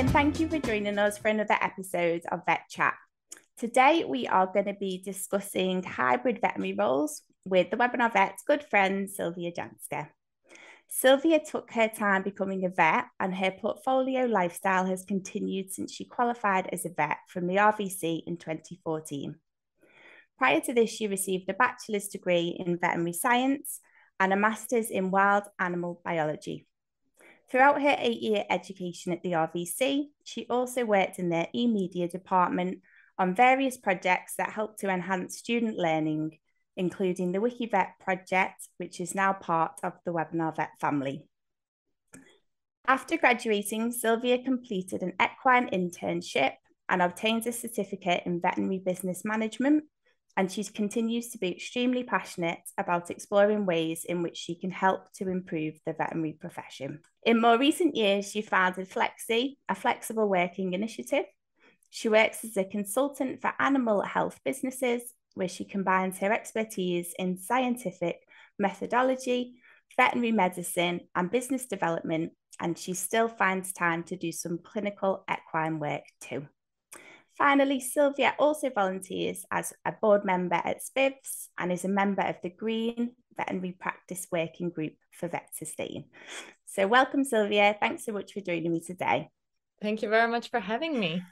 and thank you for joining us for another episode of VETchat. Today, we are going to be discussing hybrid veterinary roles with the webinar vet's good friend, Silvia Janska. Silvia took her time becoming a vet, and her portfolio lifestyle has continued since she qualified as a vet from the RVC in 2014. Prior to this, she received a bachelor's degree in veterinary science and a master's in wild animal biology. Throughout her 8-year education at the RVC, she also worked in their e-media department on various projects that help to enhance student learning, including the WikiVet project, which is now part of the Webinar Vet family. After graduating, Silvia completed an equine internship and obtained a certificate in veterinary business management, and she continues to be extremely passionate about exploring ways in which she can help to improve the veterinary profession. In more recent years, she founded Flexee, a flexible working initiative. She works as a consultant for animal health businesses, where she combines her expertise in scientific methodology, veterinary medicine, and business development, and she still finds time to do some clinical equine work too. Finally, Silvia also volunteers as a board member at Silvias and is a member of the Green Veterinary Practice Working Group for Vet Sustain. So welcome, Silvia. Thanks so much for joining me today. Thank you very much for having me.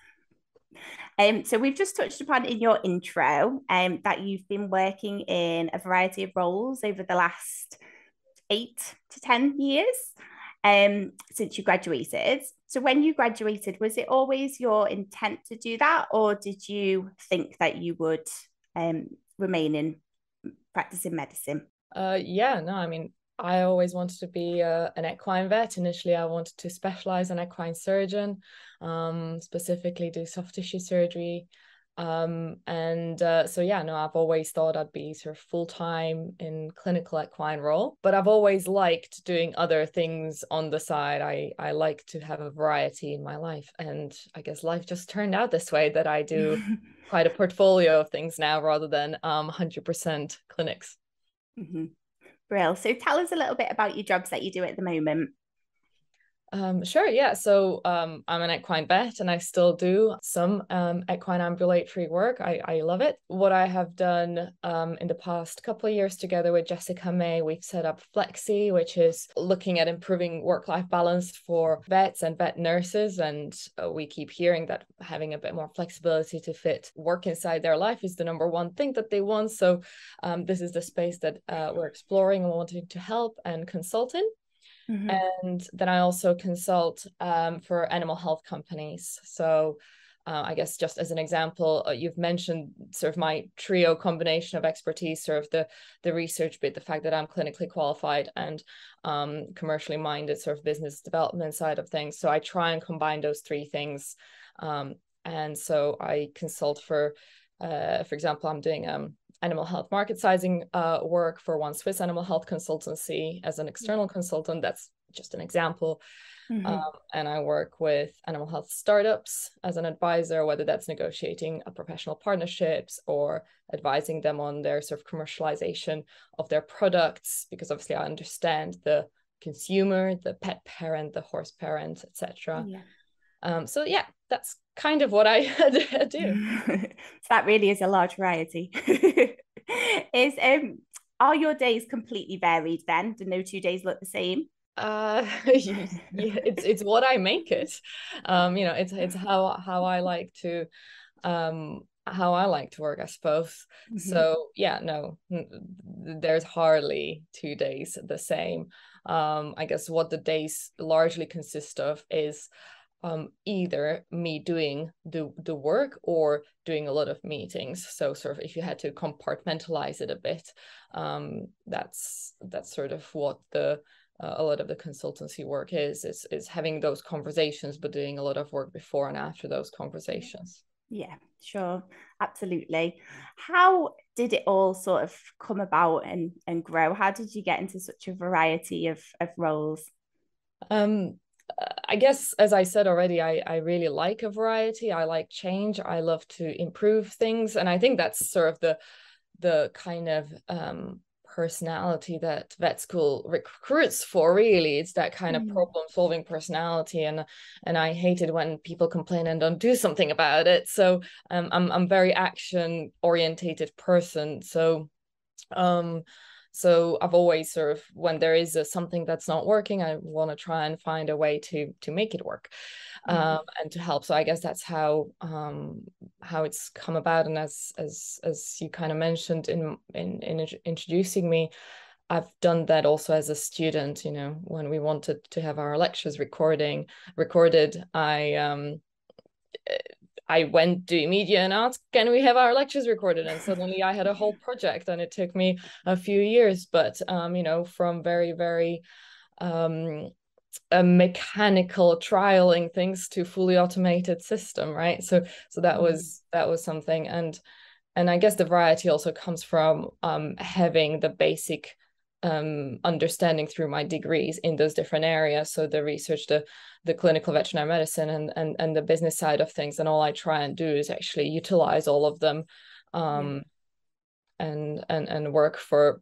So we've just touched upon in your intro that you've been working in a variety of roles over the last 8 to 10 years since you graduated. So when you graduated, was it always your intent to do that, or did you think that you would remain in practicing medicine? I always wanted to be an equine vet. Initially, I wanted to specialize in equine surgeon, specifically do soft tissue surgery. I've always thought I'd be sort of full-time in clinical equine role, but I've always liked doing other things on the side. I like to have a variety in my life, and I guess life just turned out this way that I do quite a portfolio of things now rather than 100% clinics. Mm-hmm. Brill. So tell us a little bit about your jobs that you do at the moment. Sure, yeah. So I'm an equine vet and I still do some equine ambulatory work. I love it. What I have done in the past couple of years together with Jessica May, we've set up Flexee, which is looking at improving work-life balance for vets and vet nurses. And we keep hearing that having a bit more flexibility to fit work inside their life is the number one thing that they want. So this is the space that we're exploring and wanting to help and consult in. Mm-hmm. And then I also consult for animal health companies. So I guess just as an example, you've mentioned sort of my trio combination of expertise, sort of the research bit, the fact that I'm clinically qualified and commercially minded, sort of business development side of things. So I try and combine those three things. And so I consult for example, I'm doing animal health market sizing work for one Swiss animal health consultancy as an external consultant. That's just an example. Mm-hmm. And I work with animal health startups as an advisor, whether that's negotiating professional partnerships or advising them on their sort of commercialization of their products, because obviously I understand the consumer, the pet parent, the horse parent, etc. Yeah. So that's kind of what I do. So that really is a large variety. Are your days completely varied then? Do no 2 days look the same? It's what I make it. It's how I like to work, I suppose. Mm-hmm. So there's hardly 2 days the same. I guess what the days largely consist of is either me doing the work or doing a lot of meetings. So sort of if you had to compartmentalize it a bit, that's sort of what a lot of the consultancy work is having those conversations, but doing a lot of work before and after those conversations. Yeah, sure. Absolutely. How did it all sort of come about and grow? How did you get into such a variety of roles? I guess, as I said already, I really like a variety. I like change. I love to improve things. And I think that's sort of the kind of personality that vet school recruits for, really. It's that kind of problem-solving personality, and I hate it when people complain and don't do something about it. So I'm very action-orientated person. So I've always sort of, when there is something that's not working, I want to try and find a way to make it work, and to help. So I guess that's how it's come about. And as you kind of mentioned in introducing me, I've done that also as a student. You know, when we wanted to have our lectures recorded, I went to media and asked, can we have our lectures recorded? And suddenly I had a whole project, and it took me a few years, but, you know, from very, very a mechanical trialing things to fully automated system, right? So that was something. And I guess the variety also comes from having the basic understanding through my degrees in those different areas. So the research, the clinical veterinary medicine, and the business side of things. And all I try and do is actually utilize all of them, and work for,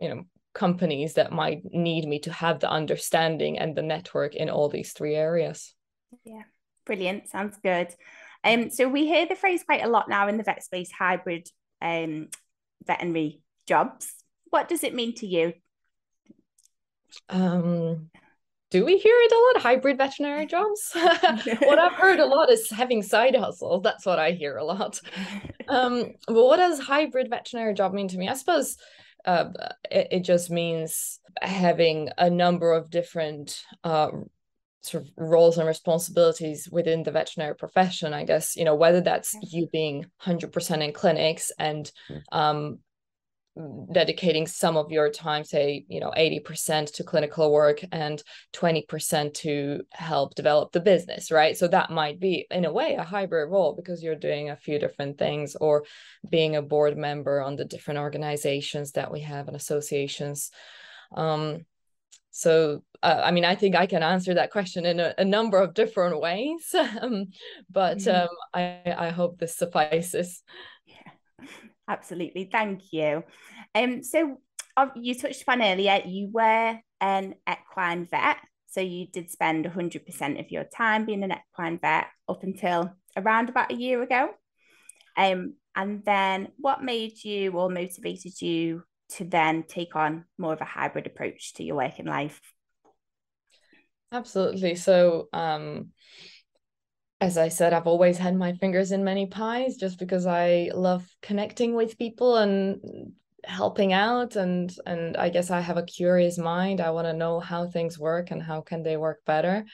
you know, companies that might need me to have the understanding and the network in all these three areas. Yeah, brilliant. Sounds good. So we hear the phrase quite a lot now in the vet space, hybrid veterinary jobs. What does it mean to you? Do we hear it a lot? Hybrid veterinary jobs? What I've heard a lot is having side hustles. That's what I hear a lot. But what does hybrid veterinary job mean to me? I suppose it just means having a number of different sort of roles and responsibilities within the veterinary profession. I guess, you know, whether that's you being 100% in clinics and dedicating some of your time, say, you know, 80% to clinical work and 20% to help develop the business, right? So that might be, in a way, a hybrid role because you're doing a few different things, or being a board member on the different organizations that we have and associations. So, I mean, I think I can answer that question in a number of different ways, but I hope this suffices. Yeah, absolutely. Thank you. So you touched upon earlier, you were an equine vet. So you did spend 100% of your time being an equine vet up until around about a year ago. And then what made you or motivated you to then take on more of a hybrid approach to your working life? Absolutely. So, as I said, I've always had my fingers in many pies just because I love connecting with people and helping out, and I guess I have a curious mind. I want to know how things work and how can they work better.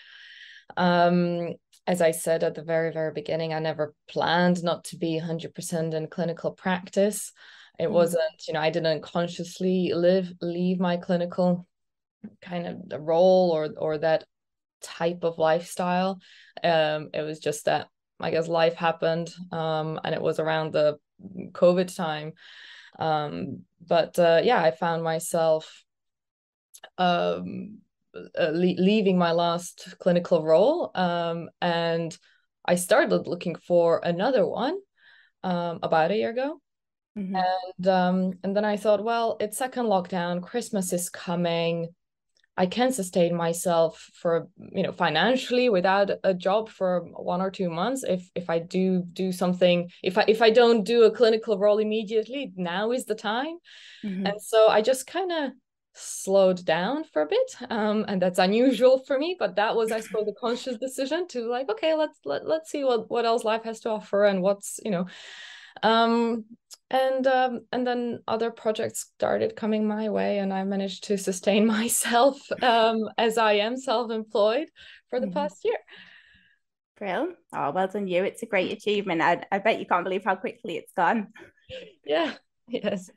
As I said at the very, very beginning, I never planned not to be 100% in clinical practice. It wasn't, you know, I didn't consciously leave my clinical kind of the role or that type of lifestyle. It was just that, I guess, life happened, and it was around the COVID time. But yeah, I found myself leaving my last clinical role, and I started looking for another one about a year ago. And then I thought, well, it's second lockdown, Christmas is coming. I can sustain myself for, you know, financially without a job for 1 or 2 months. If I do something, if I don't do a clinical role immediately, now is the time. And so I just kind of slowed down for a bit, and that's unusual for me, but that was, I suppose, a conscious decision to, like, okay, let's see what else life has to offer and what's, you know. And then other projects started coming my way, and I managed to sustain myself as I am self-employed for the past year. Brill. Oh, well done you. It's a great achievement. I bet you can't believe how quickly it's gone. Yeah. Yes.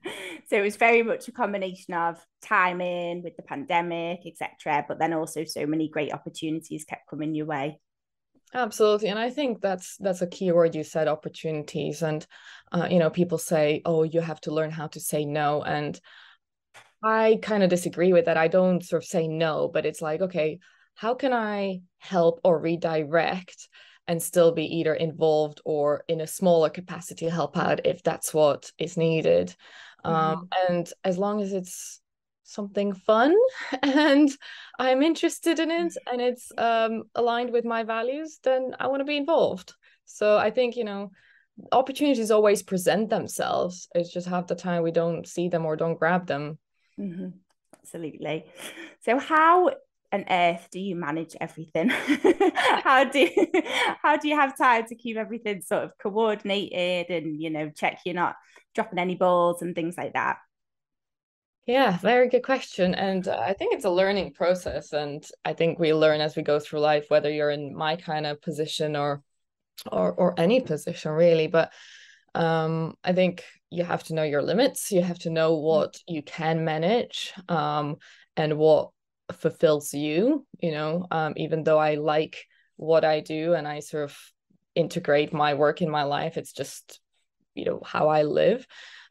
So it was very much a combination of timing with the pandemic, etc., but then also so many great opportunities kept coming your way. Absolutely. And I think that's a key word you said, opportunities. And, you know, people say, oh, you have to learn how to say no. And I kind of disagree with that. I don't sort of say no, but it's like, okay, how can I help or redirect and still be either involved or in a smaller capacity help out if that's what is needed? And as long as it's something fun and I'm interested in it and it's aligned with my values, then I want to be involved. So I think, opportunities always present themselves. It's just half the time we don't see them or don't grab them. Absolutely. So how on earth do you manage everything? how do you have time to keep everything sort of coordinated and check you're not dropping any balls and things like that? Yeah, very good question. And I think it's a learning process. And I think we learn as we go through life, whether you're in my kind of position or any position really. But I think you have to know your limits. You have to know what you can manage, and what fulfills you, even though I like what I do and I sort of integrate my work in my life, it's just, how I live.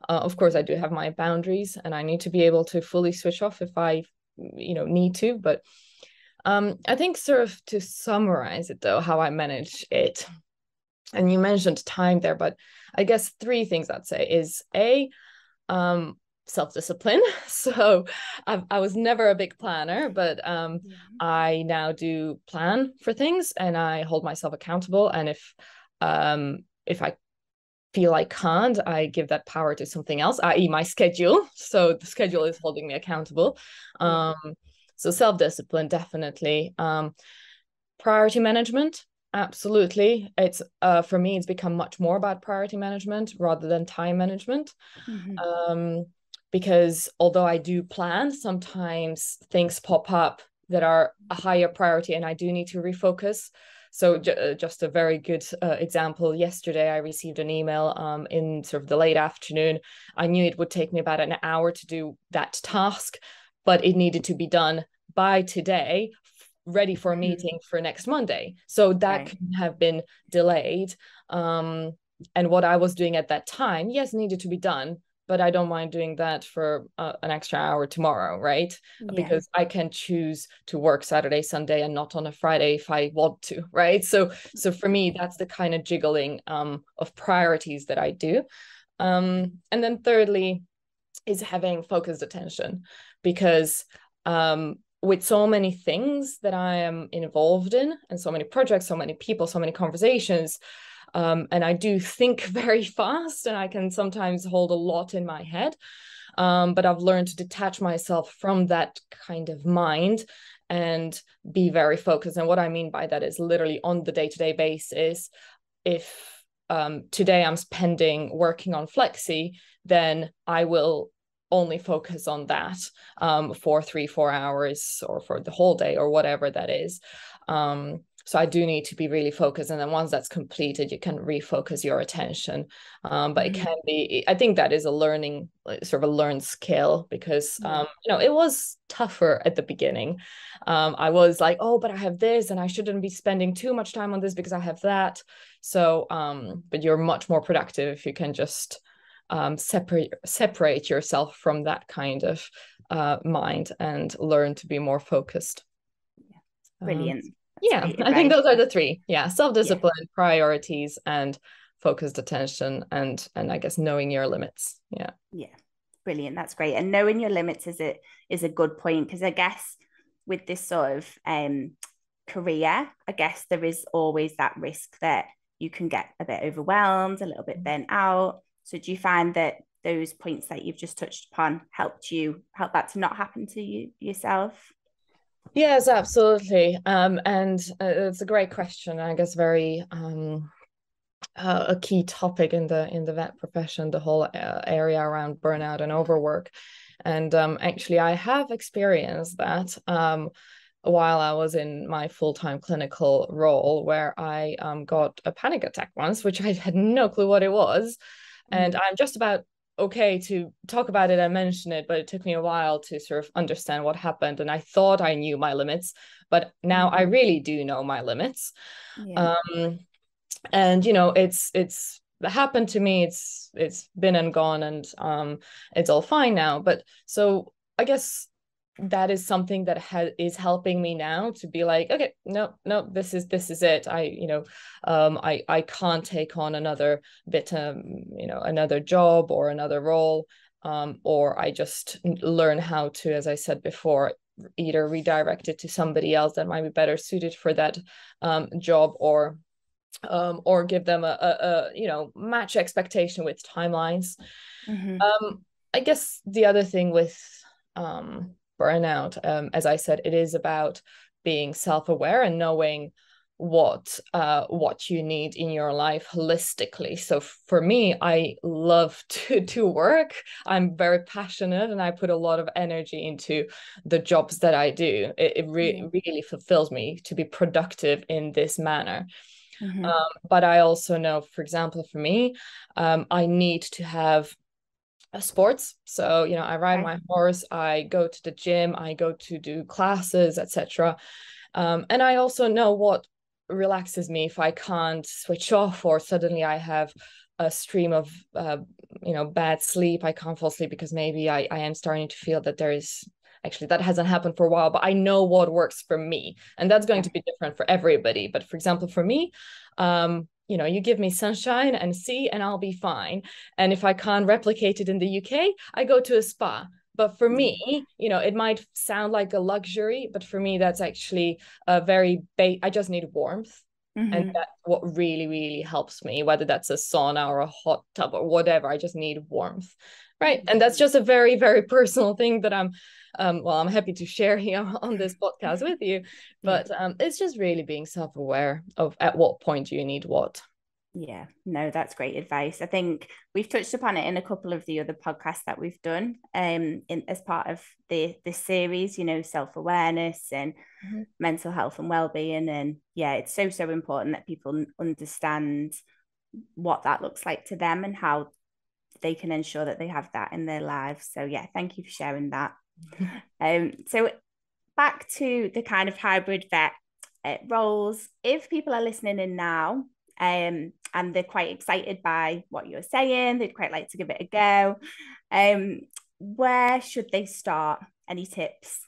Of course, I do have my boundaries and I need to be able to fully switch off if I, need to. But I think sort of to summarize it though, how I manage it, and you mentioned time there, but I guess three things I'd say is self-discipline. So I was never a big planner, but I now do plan for things and I hold myself accountable. And if I feel I can't, I give that power to something else, i.e. my schedule. So the schedule is holding me accountable. So self-discipline, definitely. Priority management, absolutely. It's for me, it's become much more about priority management rather than time management. Because although I do plan, sometimes things pop up that are a higher priority and I do need to refocus. So just a very good example, yesterday I received an email in sort of the late afternoon. I knew it would take me about an hour to do that task, but it needed to be done by today, ready for a meeting for next Monday. So that could have been delayed. And what I was doing at that time, yes, needed to be done, but I don't mind doing that for an extra hour tomorrow, right? Because I can choose to work Saturday, Sunday, and not on a Friday if I want to, right? So for me, that's the kind of jiggling of priorities that I do. And then thirdly is having focused attention, because with so many things that I am involved in and so many projects, so many people, so many conversations, and I do think very fast and I can sometimes hold a lot in my head. But I've learned to detach myself from that kind of mind and be very focused. And what I mean by that is literally on the day-to-day basis. If today I'm spending working on Flexee, then I will only focus on that for 3-4 hours or for the whole day or whatever that is. So I do need to be really focused. And then once that's completed, you can refocus your attention. But it can be, I think that is a learning, sort of a learned skill, because, it was tougher at the beginning. I was like, oh, but I have this and I shouldn't be spending too much time on this because I have that. So, but you're much more productive if you can just separate yourself from that kind of mind and learn to be more focused. Brilliant. I think those are the three. Self-discipline, priorities, and focused attention, and I guess knowing your limits. Brilliant. That's great. And knowing your limits is a good point, because I guess with this sort of career, I guess there is always that risk that you can get a bit overwhelmed, a little bit burnt out. So do you find that those points that you've just touched upon help that to not happen to you yourself? Yes, absolutely. And it's a great question. I guess very a key topic in the vet profession, the whole area around burnout and overwork. And actually, I have experienced that while I was in my full-time clinical role, where I got a panic attack once, which I had no clue what it was. And I'm just about okay to talk about it and mention it, but it took me a while to sort of understand what happened. And I thought I knew my limits, but now I really do know my limits. And it's happened to me. It's been and gone, and it's all fine now. But so I guess that is something that is helping me now to be like, okay, no, this is it. I can't take on another bit, another job or another role or I just learn how to, as I said before, either redirect it to somebody else that might be better suited for that job, or give them a match expectation with timelines. I guess the other thing with burnout, as I said, it is about being self-aware and knowing what you need in your life holistically. So for me, I love to work. I'm very passionate and I put a lot of energy into the jobs that I do. It really fulfills me to be productive in this manner. But I also know, for example, for me, I need to have sports. So, I ride my horse, I go to the gym, I go to do classes, etc. And I also know what relaxes me if I can't switch off, or suddenly I have a stream of bad sleep. I can't fall asleep because maybe I am starting to feel that there is, actually that hasn't happened for a while, but I know what works for me, and that's going to be different for everybody. But for example, for me, you give me sunshine and sea and I'll be fine. And if I can't replicate it in the UK, I go to a spa. But for me, it might sound like a luxury, but for me, that's actually a I just need warmth. And that's what really, really helps me, whether that's a sauna or a hot tub or whatever. I just need warmth. Right. And that's just a very, very personal thing that I'm happy to share here on this podcast with you. But it's just really being self-aware of at what point you need what. Yeah, no, that's great advice. I think we've touched upon it in a couple of the other podcasts that we've done as part of this series, self-awareness and mental health and well-being. And yeah, it's so important that people understand what that looks like to them and how they can ensure that they have that in their lives. So yeah, thank you for sharing that. So back to the kind of hybrid vet roles. If people are listening in now, and they're quite excited by what you're saying, they'd quite like to give it a go, where should they start? Any tips?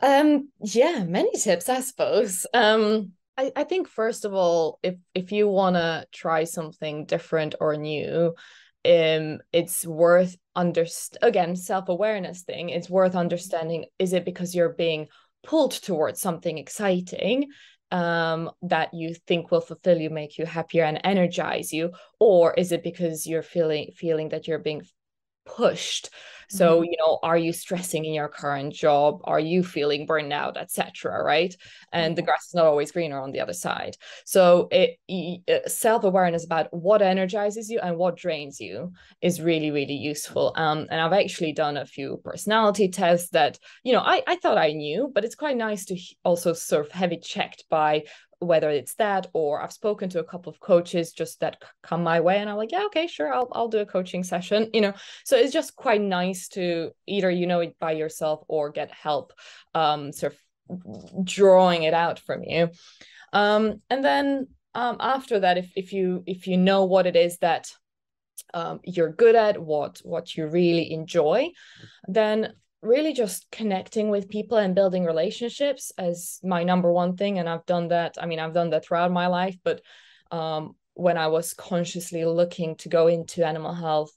Many tips, I suppose. I think first of all, if you want to try something different or new, it's worth again, self-awareness thing. It's worth understanding, is it because you're being pulled towards something exciting that you think will fulfill you, make you happier and energize you, or is it because you're feeling that you're being pushed? So are you stressing in your current job? Are you feeling burned out, etc.? Right? And the grass is not always greener on the other side. So self-awareness about what energizes you and what drains you is really, really useful. And I've actually done a few personality tests that I thought I knew, but it's quite nice to also sort of have it checked by whether it's that, or I've spoken to a couple of coaches just that come my way and I'm like, yeah, okay, sure, I'll do a coaching session, so it's just quite nice to either it by yourself or get help sort of drawing it out from you, and then after that, if you know what it is that you're good at, what you really enjoy, then really just connecting with people and building relationships as my number one thing. And I've done that. I mean, I've done that throughout my life, but when I was consciously looking to go into animal health,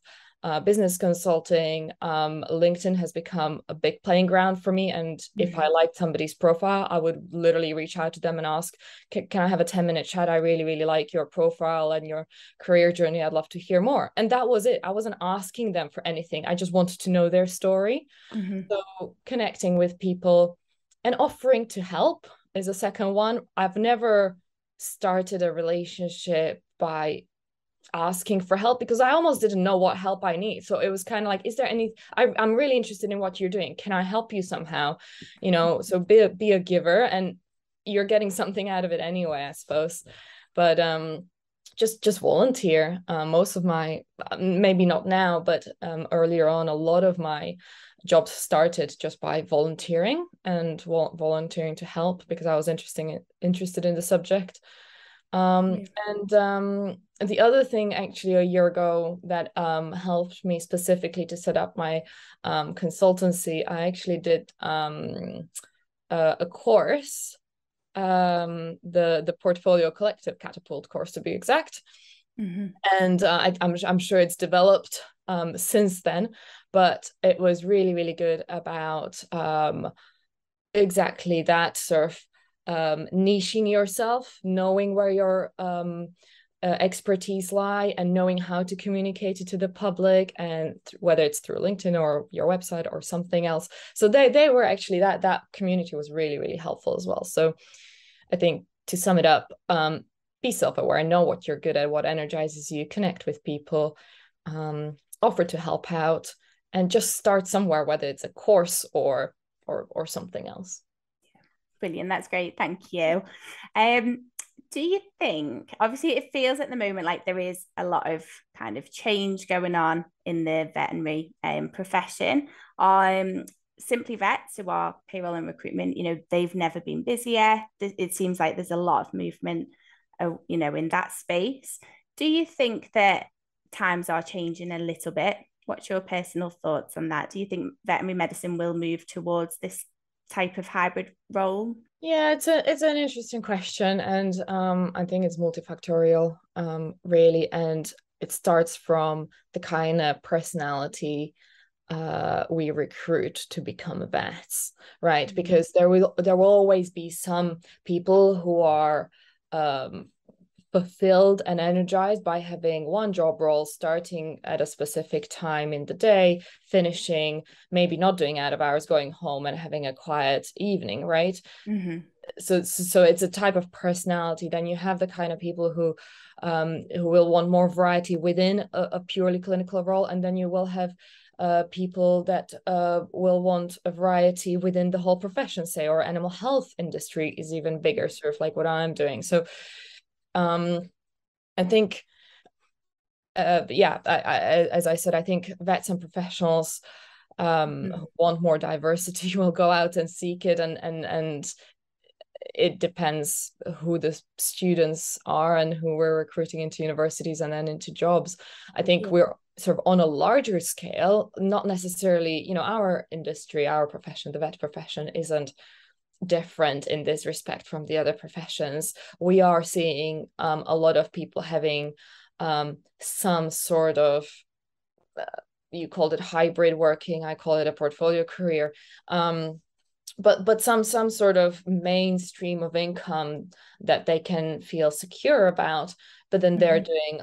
business consulting, LinkedIn has become a big playing ground for me. And if I liked somebody's profile, I would literally reach out to them and ask, can I have a 10-minute chat? I really, really like your profile and your career journey. I'd love to hear more. And that was it. I wasn't asking them for anything. I just wanted to know their story. So connecting with people and offering to help is a second one. I've never started a relationship by asking for help because I almost didn't know what help I need. So it was kind of like, is there I'm really interested in what you're doing. Can I help you somehow? So be a giver, and you're getting something out of it anyway, I suppose. But just volunteer. Most of my, maybe not now, but earlier on, a lot of my jobs started just by volunteering and volunteering to help because I was interested in the subject. And the other thing, actually, a year ago that helped me specifically to set up my consultancy, I actually did a course, the Portfolio Collective Catapult course, to be exact. And I'm sure it's developed since then, but it was really, really good about exactly that sort of niching yourself, knowing where your expertise lie, and knowing how to communicate it to the public, and whether it's through LinkedIn or your website or something else. So they were actually, that community was really, really helpful as well. So I think, to sum it up, be self-aware, know what you're good at, what energizes you, connect with people, offer to help out, and just start somewhere, whether it's a course or something else. Brilliant. That's great. Thank you. Do you think, obviously it feels at the moment like there is a lot of kind of change going on in the veterinary profession? Simply Vets, who are payroll and recruitment, they've never been busier. It seems like there's a lot of movement, in that space. Do you think that times are changing a little bit? What's your personal thoughts on that? Do you think veterinary medicine will move towards this type of hybrid role? Yeah, it's an interesting question, and I think it's multifactorial, really, and it starts from the kind of personality we recruit to become vets, right? Mm-hmm. Because there will always be some people who are fulfilled and energized by having one job role, starting at a specific time in the day, finishing, maybe not doing out of hours, going home and having a quiet evening, right? Mm-hmm. So it's a type of personality. Then you have the kind of people who will want more variety within a purely clinical role, and then you will have people that will want a variety within the whole profession, say, or animal health industry is even bigger, sort of like what I'm doing. So I think, as I said, I think vets and professionals who want more diversity will go out and seek it, and it depends who the students are and who we're recruiting into universities and then into jobs. I think we're sort of on a larger scale, not necessarily, our industry, our profession, the vet profession isn't different in this respect from the other professions. We are seeing a lot of people having some sort of, you called it hybrid working, I call it a portfolio career, but some sort of mainstream of income that they can feel secure about, but then they're doing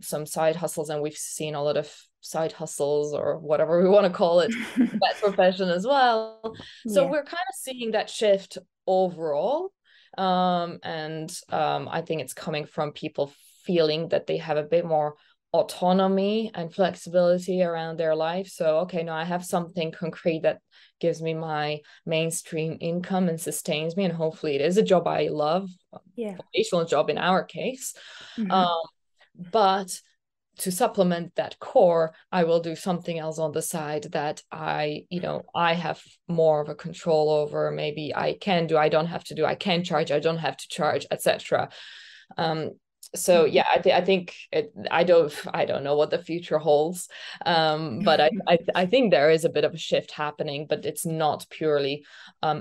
some side hustles, and we've seen a lot of side hustles, or whatever we want to call it, that profession as well. So we're kind of seeing that shift overall, and I think it's coming from people feeling that they have a bit more autonomy and flexibility around their life. So, okay, now I have something concrete that gives me my mainstream income and sustains me, and hopefully it is a job I love, vocational job in our case. But to supplement that core, I will do something else on the side that I have more of a control over. Maybe I can do, I don't have to do, I can charge, I don't have to charge, etc. So yeah, I think I don't know what the future holds, but I think there is a bit of a shift happening, but it's not purely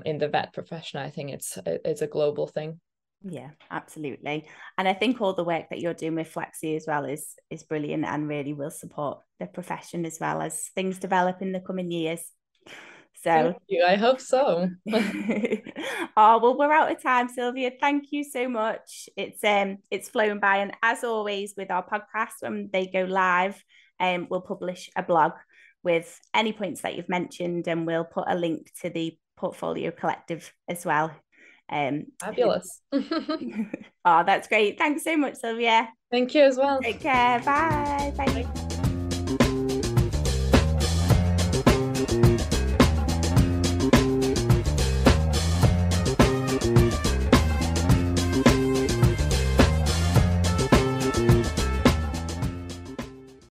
in the vet profession. I think it's a global thing. Yeah, absolutely. And I think all the work that you're doing with Flexee as well is brilliant, and really will support the profession as well as things develop in the coming years. So thank you. I hope so. Oh, well, we're out of time, Silvia. Thank you so much. It's flown by, and as always with our podcasts, when they go live, we'll publish a blog with any points that you've mentioned, and we'll put a link to the Portfolio Collective as well. Fabulous. Oh, that's great. Thanks so much, Silvia. Thank you as well. Take care. Bye. Bye.